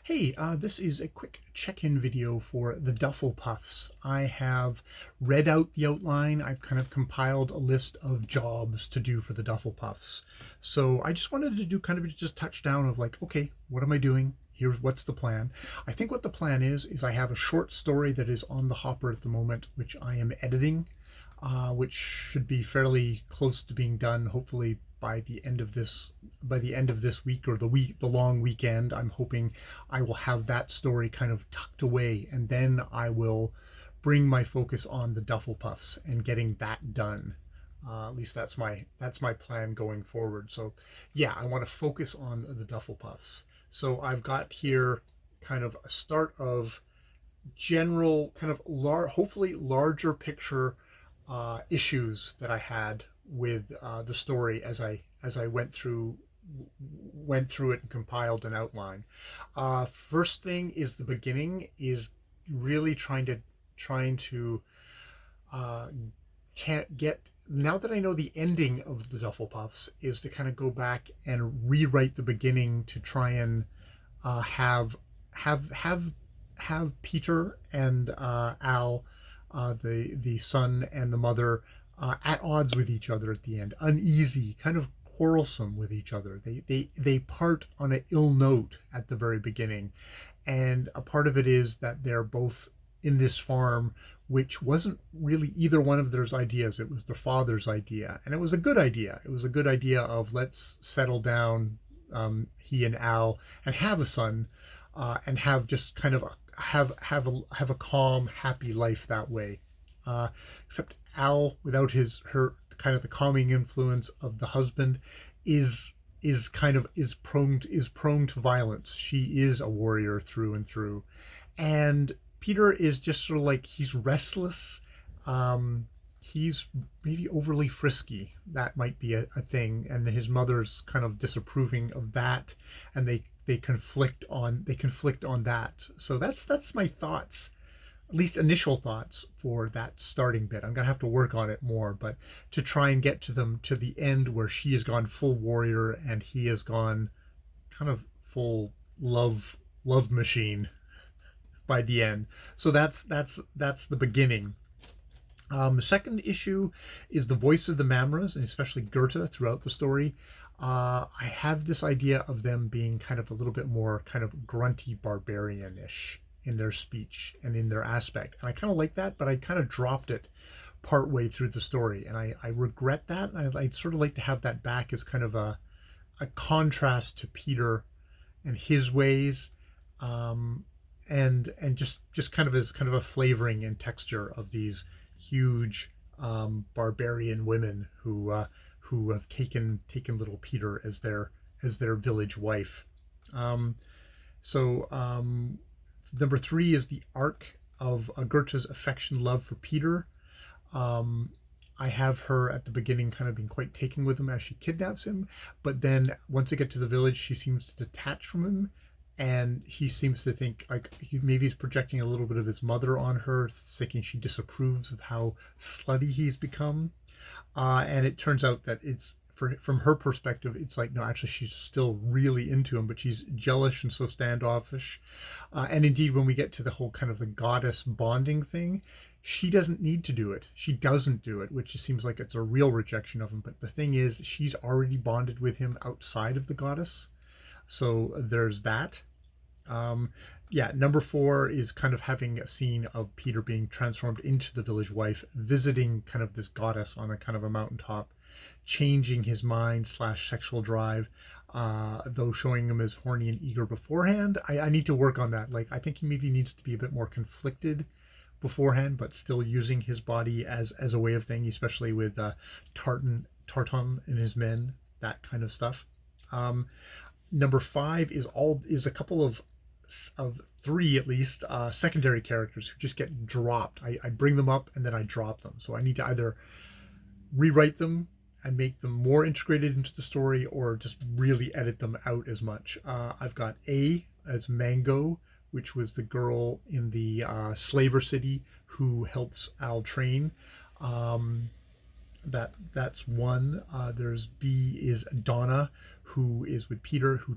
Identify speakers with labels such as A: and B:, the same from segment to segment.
A: Hey, this is a quick check-in video for the Dfflpffs. I have read out the outline. I've kind of compiled a list of jobs to do for the Dfflpffs. So I just wanted to do kind of just touch down of like, okay, what am I doing? Here's what's the plan. I think what the plan is I have a short story that is on the hopper at the moment, which I am editing, which should be fairly close to being done, hopefully by the end of this week or the long weekend. I'm hoping I will have that story kind of tucked away, and then I will bring my focus on the Dfflpffs and getting that done. At least that's my plan going forward. So yeah, I want to focus on the Dfflpffs. So I've got here kind of a start of general kind of hopefully larger picture issues that I had with the story as I went through it and compiled an outline. First thing is the beginning is really trying to uh, can't get now that I know the ending of the Dfflpffs is to kind of go back and rewrite the beginning to try and have have have have Peter and Al, the son and the mother, at odds with each other at the end, uneasy, kind of quarrelsome with each other. They part on an ill note at the very beginning, and a part of it is that they're both in this farm, which wasn't really either one of their ideas. It was their father's idea, and it was a good idea. It was a good idea of let's settle down, he and Al, and have a son, and have just kind of have a calm, happy life that way. Uh, Except Al, without his her kind of the calming influence of the husband, is kind of is prone to violence. She is a warrior through and through, and Peter is just sort of like he's restless. Um, he's maybe overly frisky. That might be a thing, and his mother's kind of disapproving of that, and they conflict on that. So that's my thoughts, at least initial thoughts for that starting bit. I'm gonna have to work on it more, but to try and get to them to the end where she has gone full warrior and he has gone kind of full love machine by the end. So that's the beginning. The second issue is the voice of the Mamras, and especially Goethe throughout the story. I have this idea of them being kind of a little bit more kind of grunty barbarian-ish in their speech and in their aspect. And I kind of like that, but I kind of dropped it part way through the story. And I regret that. I'd sort of like to have that back as kind of a contrast to Peter and his ways, um, and just kind of as kind of a flavoring and texture of these huge, barbarian women who have taken little Peter as their village wife. Um, so number three is the arc of Goethe's affection love for Peter. Um, I have her at the beginning kind of being quite taken with him as she kidnaps him, but then once they get to the village, she seems to detach from him, and he seems to think like maybe he's projecting a little bit of his mother on her, thinking she disapproves of how slutty he's become. And it turns out that from her perspective, it's like no, actually she's still really into him, but she's jealous and so standoffish. And indeed, when we get to the whole kind of the goddess bonding thing, she doesn't need to do it. She doesn't do it, which seems like it's a real rejection of him. But the thing is, she's already bonded with him outside of the goddess. So there's that. Um, yeah, number four is kind of having a scene of Peter being transformed into the village wife, visiting kind of this goddess on a kind of a mountaintop, changing his mind slash sexual drive, though showing him as horny and eager beforehand. I need to work on that. Like, I think he maybe needs to be a bit more conflicted beforehand, but still using his body as a way of thing, especially with Tartan and his men, that kind of stuff. Um, Number five is a couple of three at least, secondary characters who just get dropped. I bring them up and then I drop them. So I need to either rewrite them and make them more integrated into the story, or just really edit them out as much. I've got A as Mango, which was the girl in the Slaver City who helps Al train. Um, That's one. There's B is Donna, who is with Peter, who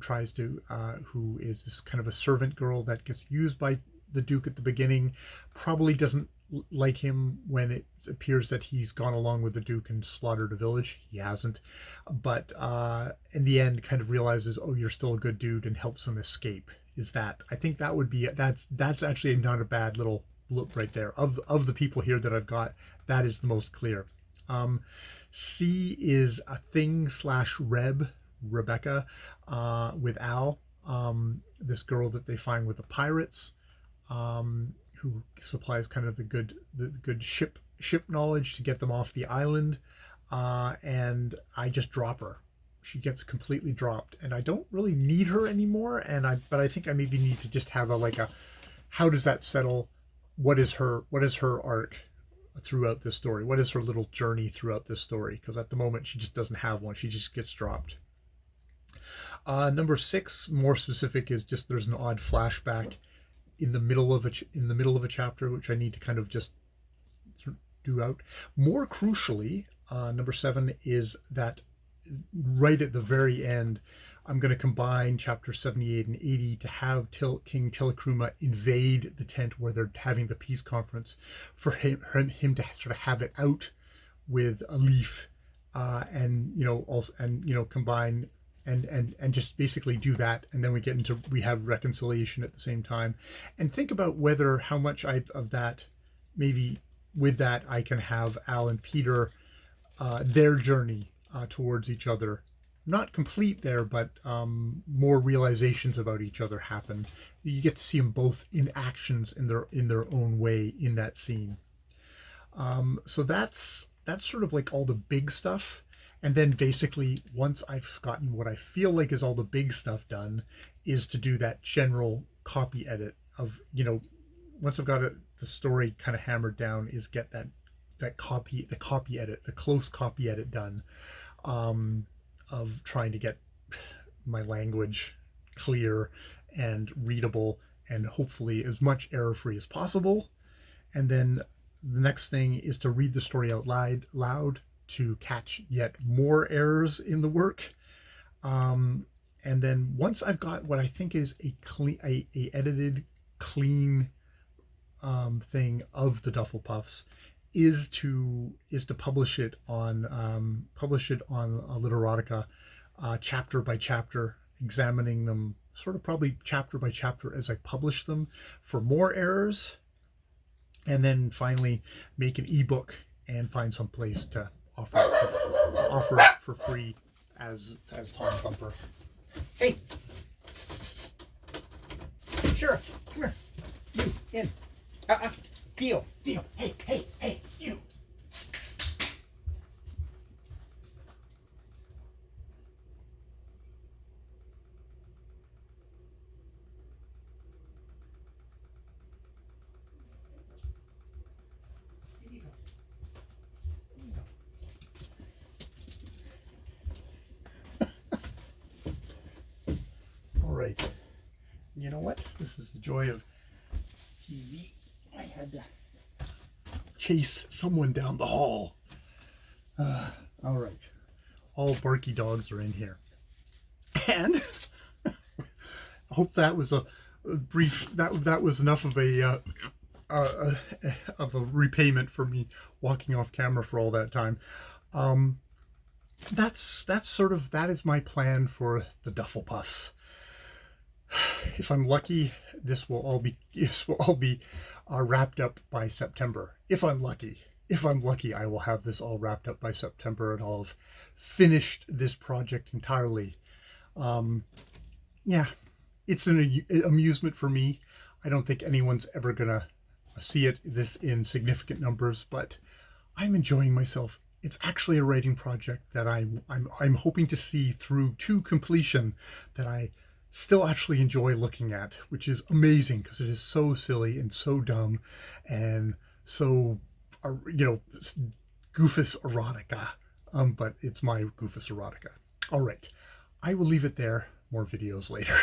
A: is this kind of a servant girl that gets used by the Duke at the beginning. Probably doesn't like him when it appears that he's gone along with the Duke and slaughtered a village. He hasn't, but in the end, kind of realizes, oh, you're still a good dude, and helps him escape. Is that? I think that would be that's actually not a bad little look right there. Of the people here that I've got, that is the most clear. Um, C is a thing slash Rebecca, with Al, this girl that they find with the pirates, who supplies kind of the good ship knowledge to get them off the island. And I just drop her. She gets completely dropped, and I don't really need her anymore. But I think I maybe need to just have a how does that settle? What is her arc throughout this story? What is her little journey throughout this story? Because at the moment she just doesn't have one. She just gets dropped. Number 6, more specific, is just there's an odd flashback in the middle of a chapter, which I need to kind of just do out. More crucially, number 7 is that right at the very end, I'm going to combine chapter 78 and 80 to have King Tilikruma invade the tent where they're having the peace conference, for him to sort of have it out with a leaf, and combine and just basically do that, and then we have reconciliation at the same time, and think about how much of that, maybe with that I can have Al and Peter, their journey towards each other, not complete there, but more realizations about each other happen. You get to see them both in actions in their own way in that scene. So that's sort of like all the big stuff. And then basically, once I've gotten what I feel like is all the big stuff done, is to do that general copy edit of, once I've got the story kind of hammered down, is get the copy edit, the close copy edit done, of trying to get my language clear and readable, and hopefully as much error-free as possible. And then the next thing is to read the story out loud to catch yet more errors in the work. And then once I've got what I think is a edited, clean thing of the Dfflpffs, is to publish it on Literotica, chapter by chapter, examining them sort of probably chapter by chapter as I publish them for more errors, and then finally make an ebook and find some place to offer it for free as Tom Thumper. Hey, sure, come here, you in. Deal. Hey, you. All right. You know what? This is the joy of TV. I had to chase someone down the hall. All right. All barky dogs are in here. And I hope that was a brief, that was enough of a repayment for me walking off camera for all that time. That is my plan for the Dfflpffs. If I'm lucky, this will all be wrapped up by September. If I'm lucky, I will have this all wrapped up by September, and I'll have finished this project entirely. Yeah, it's an amusement for me. I don't think anyone's ever gonna see this in significant numbers, but I'm enjoying myself. It's actually a writing project that I'm hoping to see through to completion, that I still actually enjoy looking at, which is amazing because it is so silly and so dumb and so, goofus erotica. But it's my goofus erotica. All right, I will leave it there. More videos later.